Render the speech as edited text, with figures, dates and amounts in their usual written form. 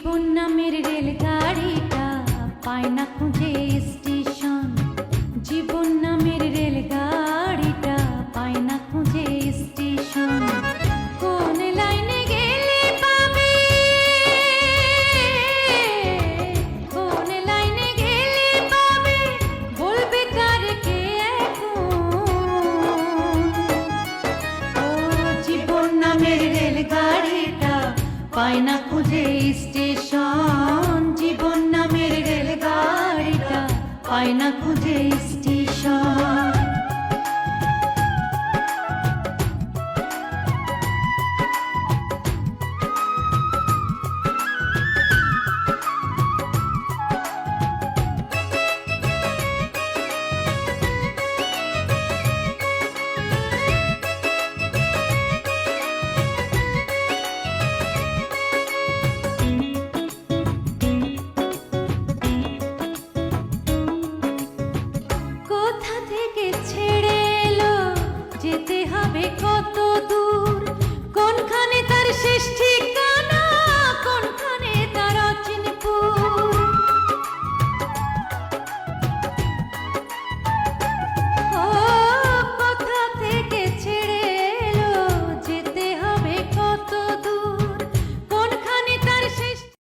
জীবন নামের রেলগাড়িটা পায় না খুঁজে স্টেশন। জীবন নামের রেলগাড়িটা পায় না খুঁজে স্টেশন। কোন লাইনে গেলে পাবে, কোন লাইনে গেলে পাবে, বলবে কার কে এখন। ও জীবন নামের রেলগাড়িটা পায় না খুঁজে স্টেশন। জীবন নামের রেলগাড়িটা পায় না খুঁজে স্টেশন।